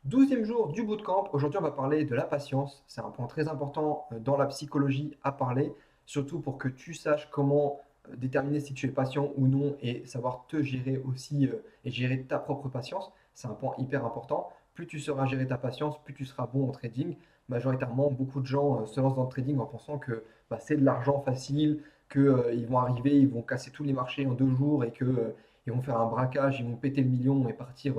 12e jour du bootcamp. Aujourd'hui, on va parler de la patience. C'est un point très important dans la psychologie à parler, surtout pour que tu saches comment déterminer si tu es patient ou non et savoir te gérer aussi et gérer ta propre patience. C'est un point hyper important. Plus tu sauras gérer ta patience, plus tu seras bon en trading. Majoritairement, beaucoup de gens se lancent dans le trading en pensant que c'est de l'argent facile, qu'ils vont arriver, ils vont casser tous les marchés en 2 jours et que ils vont faire un braquage, ils vont péter le million et partir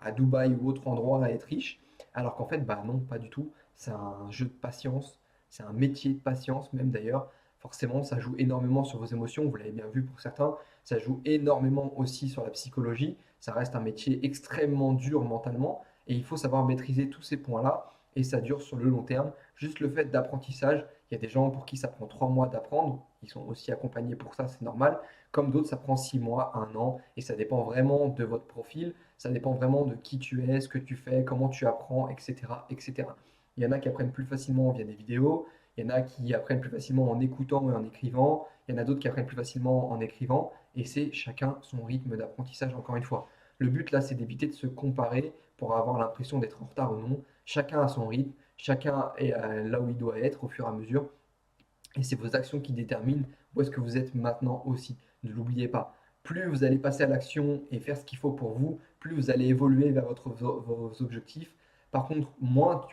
à Dubaï ou autre endroit à être riche. Alors qu'en fait, non, pas du tout. C'est un jeu de patience, c'est un métier de patience même d'ailleurs. Forcément, ça joue énormément sur vos émotions, vous l'avez bien vu pour certains. Ça joue énormément aussi sur la psychologie. Ça reste un métier extrêmement dur mentalement et il faut savoir maîtriser tous ces points-là et ça dure sur le long terme. Juste le fait d'apprentissage, il y a des gens pour qui ça prend 3 mois d'apprendre, ils sont aussi accompagnés pour ça, c'est normal. Comme d'autres, ça prend 6 mois, un an et ça dépend vraiment de votre profil. Ça dépend vraiment de qui tu es, ce que tu fais, comment tu apprends, etc., etc. Il y en a qui apprennent plus facilement via des vidéos, il y en a qui apprennent plus facilement en écoutant et en écrivant, il y en a d'autres qui apprennent plus facilement en écrivant, et c'est chacun son rythme d'apprentissage, encore une fois. Le but là, c'est d'éviter de se comparer pour avoir l'impression d'être en retard ou non. Chacun a son rythme, chacun est là où il doit être au fur et à mesure, et c'est vos actions qui déterminent où est-ce que vous êtes maintenant aussi. Ne l'oubliez pas. Plus vous allez passer à l'action et faire ce qu'il faut pour vous, plus vous allez évoluer vers vos objectifs. Par contre,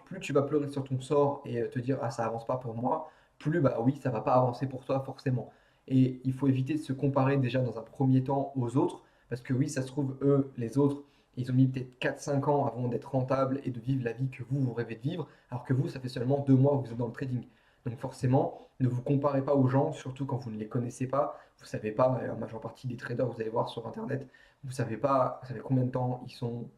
plus tu vas pleurer sur ton sort et te dire ah ça avance pas pour moi, plus bah oui ça va pas avancer pour toi forcément. Et il faut éviter de se comparer déjà dans un premier temps aux autres, parce que oui ça se trouve eux les autres ils ont mis peut-être 4-5 ans avant d'être rentables et de vivre la vie que vous rêvez de vivre, alors que vous ça fait seulement 2 mois que vous êtes dans le trading. Donc forcément, ne vous comparez pas aux gens, surtout quand vous ne les connaissez pas. Vous ne savez pas, en majeure partie des traders, vous allez voir sur Internet, vous ne savez pas, vous savez combien de temps ils sont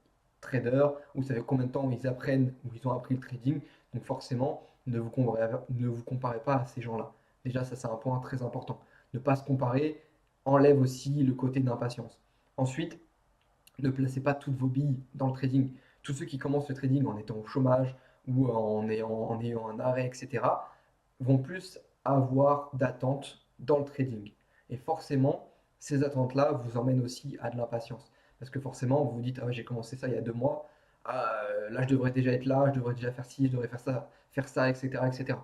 traders, vous savez combien de temps ils apprennent ou ils ont appris le trading. Donc forcément, ne vous comparez pas à ces gens-là. Déjà, ça c'est un point très important. Ne pas se comparer enlève aussi le côté d'impatience. Ensuite, ne placez pas toutes vos billes dans le trading. Tous ceux qui commencent le trading en étant au chômage ou en ayant un arrêt, etc., vont plus avoir d'attentes dans le trading. Et forcément, ces attentes-là vous emmènent aussi à de l'impatience. Parce que forcément, vous vous dites, ah ouais, j'ai commencé ça il y a 2 mois, ah, là je devrais déjà être là, je devrais déjà faire ci, je devrais faire ça, etc., etc.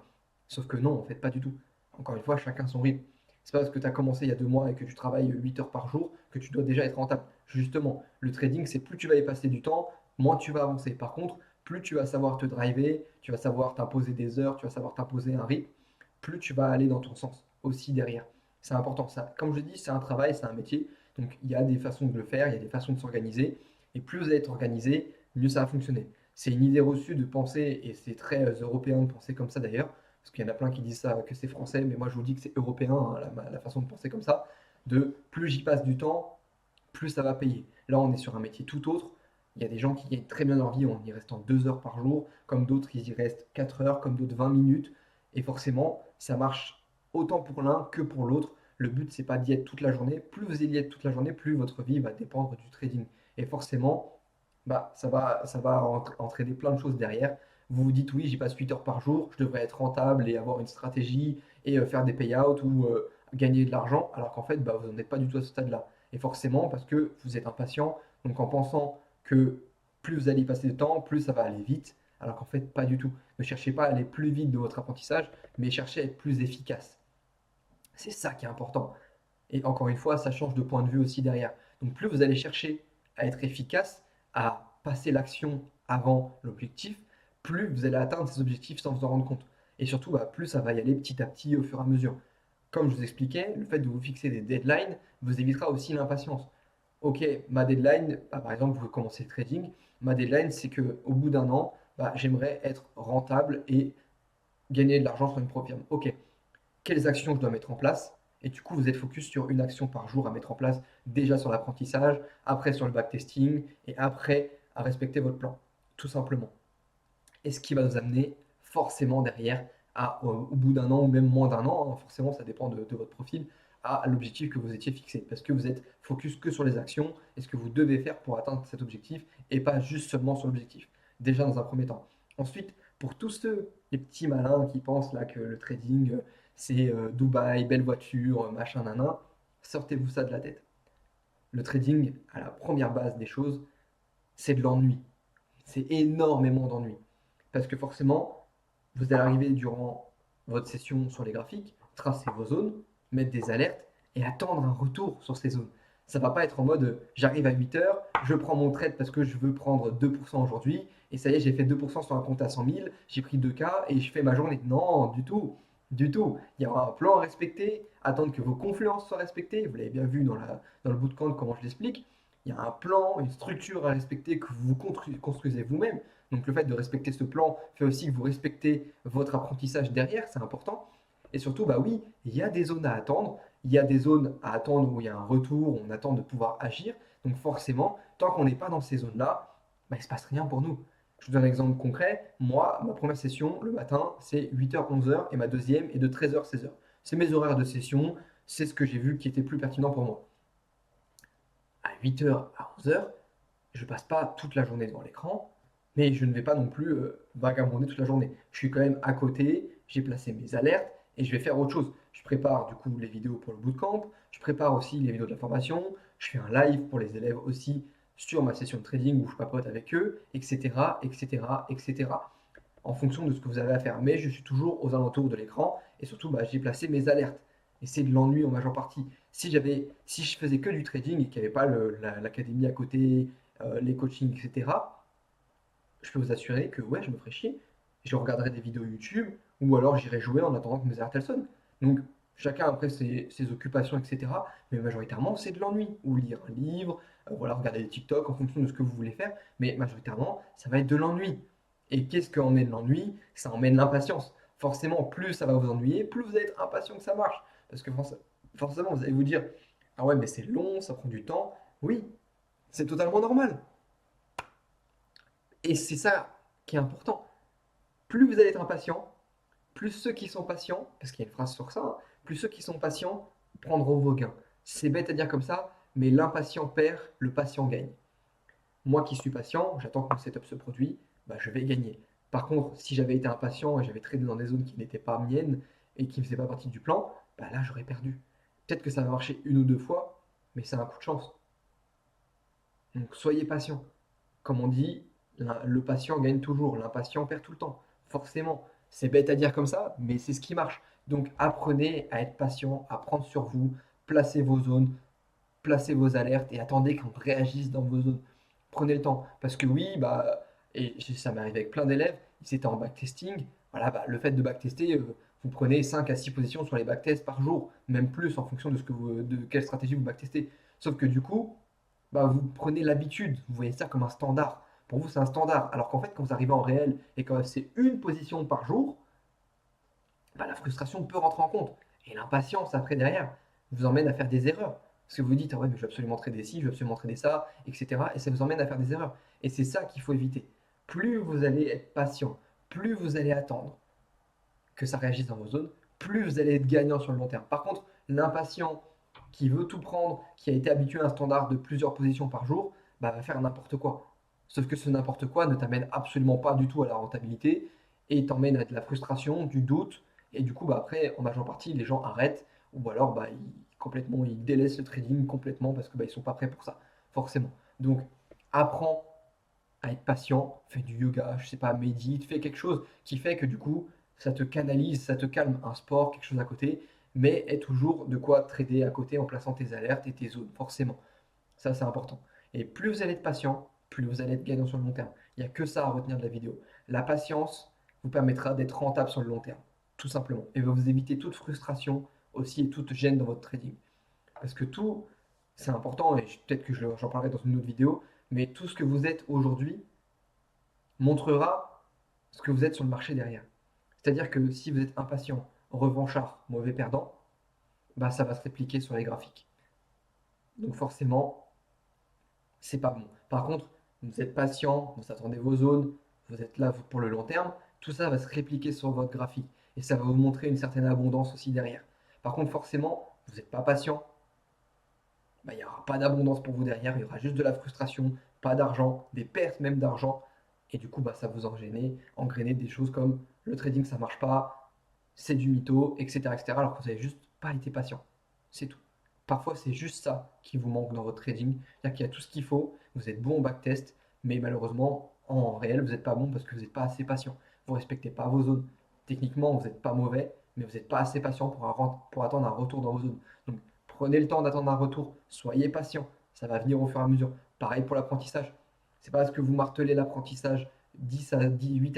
Sauf que non, en fait, pas du tout. Encore une fois, chacun son rythme. C'est pas parce que tu as commencé il y a 2 mois et que tu travailles 8 heures par jour que tu dois déjà être rentable. Justement, le trading, c'est plus tu vas y passer du temps, moins tu vas avancer. Par contre, plus tu vas savoir te driver, tu vas savoir t'imposer des heures, tu vas savoir t'imposer un rythme, plus tu vas aller dans ton sens aussi derrière. C'est important. Ça, comme je dis, c'est un travail, c'est un métier. Donc il y a des façons de le faire, il y a des façons de s'organiser. Et plus vous allez être organisé, mieux ça va fonctionner. C'est une idée reçue de penser, et c'est très européen de penser comme ça d'ailleurs, parce qu'il y en a plein qui disent ça, que c'est français, mais moi je vous dis que c'est européen, hein, la façon de penser comme ça, de plus j'y passe du temps, plus ça va payer. Là, on est sur un métier tout autre. Il y a des gens qui gagnent très bien leur vie en y restant 2 heures par jour, comme d'autres, ils y restent 4 heures, comme d'autres 20 minutes. Et forcément, ça marche autant pour l'un que pour l'autre. Le but, c'est pas d'y être toute la journée. Plus vous allez y être toute la journée, plus votre vie va dépendre du trading. Et forcément, ça va entraîner plein de choses derrière. Vous vous dites, oui, j'y passe 8 heures par jour, je devrais être rentable et avoir une stratégie et faire des payouts ou gagner de l'argent, alors qu'en fait, vous n'en êtes pas du tout à ce stade-là. Et forcément, parce que vous êtes impatient, donc en pensant que plus vous allez y passer de temps, plus ça va aller vite, alors qu'en fait, pas du tout. Ne cherchez pas à aller plus vite de votre apprentissage, mais cherchez à être plus efficace. C'est ça qui est important. Et encore une fois, ça change de point de vue aussi derrière. Donc plus vous allez chercher à être efficace, à passer l'action avant l'objectif, plus vous allez atteindre ces objectifs sans vous en rendre compte. Et surtout, plus ça va y aller petit à petit au fur et à mesure. Comme je vous expliquais, le fait de vous fixer des deadlines vous évitera aussi l'impatience. Ok, ma deadline, par exemple, vous commencez le trading, ma deadline c'est que au bout d'un an, j'aimerais être rentable et gagner de l'argent sur une propre firme. Ok, quelles actions je dois mettre en place? Et du coup, vous êtes focus sur une action par jour à mettre en place, déjà sur l'apprentissage, après sur le backtesting et après à respecter votre plan, tout simplement. Et ce qui va nous amener forcément derrière au bout d'un an ou même moins d'un an, hein, forcément ça dépend de votre profil, à l'objectif que vous étiez fixé. Parce que vous êtes focus que sur les actions et ce que vous devez faire pour atteindre cet objectif et pas juste seulement sur l'objectif. Déjà dans un premier temps. Ensuite, pour tous ceux, les petits malins qui pensent là que le trading c'est Dubaï, belle voiture, machin, nanan, sortez-vous ça de la tête. Le trading, à la première base des choses, c'est de l'ennui. c'est énormément d'ennuis. Parce que forcément, vous allez arriver durant votre session sur les graphiques, tracer vos zones, mettre des alertes et attendre un retour sur ces zones. Ça va pas être en mode j'arrive à 8 heures, je prends mon trade parce que je veux prendre 2% aujourd'hui et ça y est, j'ai fait 2% sur un compte à 100 000, j'ai pris 2K et je fais ma journée. Non, du tout, du tout. Il y aura un plan à respecter, attendre que vos confluences soient respectées. Vous l'avez bien vu dans le bootcamp, comment je l'explique. Il y a un plan, une structure à respecter que vous construisez vous-même. Donc le fait de respecter ce plan fait aussi que vous respectez votre apprentissage derrière, c'est important. Et surtout, bah oui, il y a des zones à attendre, il y a des zones à attendre où il y a un retour, où on attend de pouvoir agir. Donc forcément, tant qu'on n'est pas dans ces zones-là, bah, il ne se passe rien pour nous. Je vous donne un exemple concret. Moi, ma première session le matin, c'est 8h, 11h et ma deuxième est de 13h, 16h. C'est mes horaires de session, c'est ce que j'ai vu qui était plus pertinent pour moi. À 8h à 11h, je passe pas toute la journée devant l'écran, mais je ne vais pas non plus vagabonder toute la journée. Je suis quand même à côté, j'ai placé mes alertes et je vais faire autre chose. Je prépare du coup les vidéos pour le bootcamp, je prépare aussi les vidéos de la formation, je fais un live pour les élèves aussi sur ma session de trading où je papote avec eux, etc., etc., etc., en fonction de ce que vous avez à faire. Mais je suis toujours aux alentours de l'écran et surtout, bah, j'ai placé mes alertes. Et c'est de l'ennui en majeure partie. Si je faisais que du trading et qu'il n'y avait pas l'académie à côté, les coachings, etc., je peux vous assurer que ouais, je me ferais chier. Je regarderai des vidéos YouTube ou alors j'irai jouer en attendant que mes alertes elles sonnent. Donc chacun après ses occupations, etc. Mais majoritairement, c'est de l'ennui. Ou lire un livre, voilà, regarder des TikTok en fonction de ce que vous voulez faire. Mais majoritairement, ça va être de l'ennui. Et qu'est-ce qui emmène l'ennui? Ça emmène l'impatience. Forcément, plus ça va vous ennuyer, plus vous allez être impatient que ça marche. Parce que forcément, vous allez vous dire, ah ouais, mais c'est long, ça prend du temps. Oui, c'est totalement normal. Et c'est ça qui est important. Plus vous allez être impatient, plus ceux qui sont patients, parce qu'il y a une phrase sur ça, hein, plus ceux qui sont patients prendront vos gains. C'est bête à dire comme ça, mais l'impatient perd, le patient gagne. Moi qui suis patient, j'attends que mon setup se produise, bah, je vais gagner. Par contre, si j'avais été impatient et j'avais tradé dans des zones qui n'étaient pas miennes et qui ne faisaient pas partie du plan, bah là j'aurais perdu. Peut-être que ça va marcher une ou deux fois, mais c'est un coup de chance. Donc soyez patient. Comme on dit, le patient gagne toujours, l'impatient perd tout le temps. Forcément, c'est bête à dire comme ça, mais c'est ce qui marche. Donc apprenez à être patient, à prendre sur vous, placez vos zones, placez vos alertes et attendez qu'on réagisse dans vos zones. Prenez le temps. Parce que oui, bah, et ça m'est arrivé avec plein d'élèves, ils étaient en backtesting. Voilà, bah, le fait de backtester, vous prenez 5 à 6 positions sur les backtests par jour, même plus en fonction de quelle stratégie vous backtestez. Sauf que du coup, bah, vous prenez l'habitude, vous voyez ça comme un standard. Pour vous, c'est un standard. Alors qu'en fait, quand vous arrivez en réel et quand c'est une position par jour, bah, la frustration peut rentrer en compte. Et l'impatience après derrière vous emmène à faire des erreurs. Parce que vous vous dites, ah ouais, mais je vais absolument trader ci, je vais absolument trader ça, etc. Et ça vous emmène à faire des erreurs. Et c'est ça qu'il faut éviter. Plus vous allez être patient, plus vous allez attendre que ça réagisse dans vos zones, plus vous allez être gagnant sur le long terme. Par contre, l'impatient qui veut tout prendre, qui a été habitué à un standard de plusieurs positions par jour, bah, va faire n'importe quoi. Sauf que ce n'importe quoi ne t'amène absolument pas du tout à la rentabilité et t'emmène à de la frustration, du doute. Et du coup, bah, après, en majeure partie, les gens arrêtent ou alors bah, ils délaissent le trading complètement parce que bah, ils sont pas prêts pour ça, forcément. Donc, apprends à être patient, fais du yoga, je sais pas, médite, fais quelque chose qui fait que du coup, ça te canalise, ça te calme, un sport, quelque chose à côté, mais aie toujours de quoi trader à côté en plaçant tes alertes et tes zones, forcément. Ça, c'est important. Et plus vous allez être patient, plus vous allez être gagnant sur le long terme. Il n'y a que ça à retenir de la vidéo. La patience vous permettra d'être rentable sur le long terme, tout simplement. Et va vous éviter toute frustration aussi et toute gêne dans votre trading. Parce que tout, c'est important, et peut-être que j'en parlerai dans une autre vidéo, mais tout ce que vous êtes aujourd'hui montrera ce que vous êtes sur le marché derrière. C'est-à-dire que si vous êtes impatient, revanchard, mauvais perdant, bah ça va se répliquer sur les graphiques. Donc forcément, c'est pas bon. Par contre, vous êtes patient, vous attendez vos zones, vous êtes là pour le long terme, tout ça va se répliquer sur votre graphique et ça va vous montrer une certaine abondance aussi derrière. Par contre, forcément, vous n'êtes pas patient, bah, il n'y aura pas d'abondance pour vous derrière, il y aura juste de la frustration, pas d'argent, des pertes même d'argent. Et du coup, bah, ça vous engrainer des choses comme le trading, ça marche pas, c'est du mytho, etc., etc. Alors que vous n'avez juste pas été patient. C'est tout. Parfois, c'est juste ça qui vous manque dans votre trading. C'est-à-dire qu'il y a tout ce qu'il faut, vous êtes bon au backtest, mais malheureusement, En réel, vous n'êtes pas bon parce que vous n'êtes pas assez patient. Vous ne respectez pas vos zones. Techniquement, vous n'êtes pas mauvais, mais vous n'êtes pas assez patient pour attendre un retour dans vos zones. Donc, prenez le temps d'attendre un retour. Soyez patient. Ça va venir au fur et à mesure. Pareil pour l'apprentissage. C'est pas parce que vous martelez l'apprentissage 8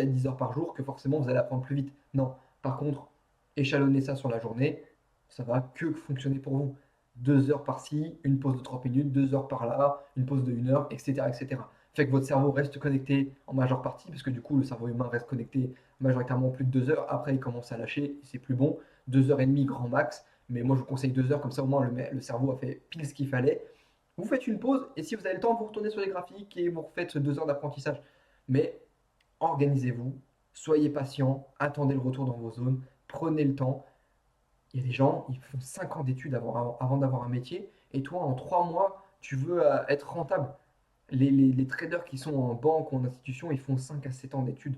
à 10 heures par jour que forcément vous allez apprendre plus vite. Non. Par contre, échelonnez ça sur la journée, ça va que fonctionner pour vous. 2 heures par-ci, une pause de 30 minutes, 2 heures par-là, une pause de 1 heure, etc., etc. Fait que votre cerveau reste connecté en majeure partie, parce que du coup, le cerveau humain reste connecté majoritairement plus de 2 heures. Après, il commence à lâcher, c'est plus bon. 2 heures et demie, grand max. Mais moi, je vous conseille 2 heures, comme ça, au moins, le cerveau a fait pile ce qu'il fallait. Vous faites une pause, et si vous avez le temps, vous retournez sur les graphiques et vous refaites 2 heures d'apprentissage. Mais organisez-vous, soyez patient, attendez le retour dans vos zones, prenez le temps. Il y a des gens, ils font 5 ans d'études avant d'avoir un métier, et toi, en 3 mois, tu veux être rentable. Les traders qui sont en banque ou en institution, ils font 5 à 7 ans d'études.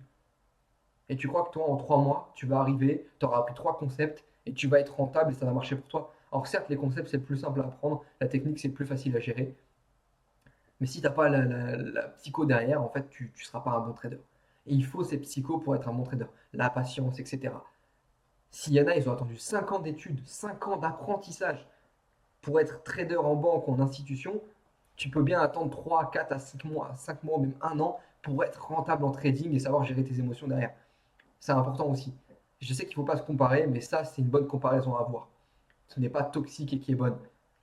Et tu crois que toi, en 3 mois, tu vas arriver, tu auras appris 3 concepts, et tu vas être rentable et ça va marcher pour toi. Alors certes, les concepts, c'est le plus simple à apprendre, la technique, c'est le plus facile à gérer, mais si tu n'as pas la psycho derrière, en fait, tu ne seras pas un bon trader. Et il faut ces psychos pour être un bon trader. La patience, etc. S'il y en a, ils ont attendu 5 ans d'études, 5 ans d'apprentissage pour être trader en banque ou en institution, tu peux bien attendre 3, 4 à 5 mois, 5 mois, même 1 an pour être rentable en trading et savoir gérer tes émotions derrière. C'est important aussi. Je sais qu'il ne faut pas se comparer, mais ça, c'est une bonne comparaison à avoir. Ce n'est pas toxique et qui est bonne.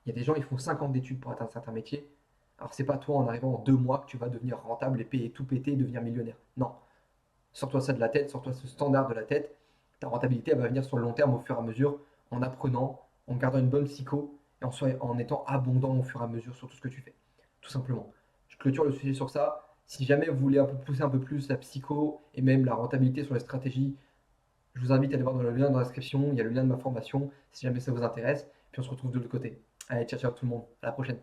Il y a des gens, ils font 5 ans d'études pour atteindre certains métiers. Alors, c'est pas toi en arrivant en 2 mois que tu vas devenir rentable et payer tout péter et devenir millionnaire. Non. Sors-toi ça de la tête, sors-toi ce standard de la tête. Ta rentabilité, elle va venir sur le long terme au fur et à mesure, en apprenant, en gardant une bonne psycho et en étant abondant au fur et à mesure sur tout ce que tu fais. Tout simplement. Je clôture le sujet sur ça. Si jamais vous voulez pousser un peu plus la psycho et même la rentabilité sur les stratégies, je vous invite à aller voir dans le lien dans la description. Il y a le lien de ma formation si jamais ça vous intéresse. Puis on se retrouve de l'autre côté. Allez, ciao, ciao tout le monde. À la prochaine.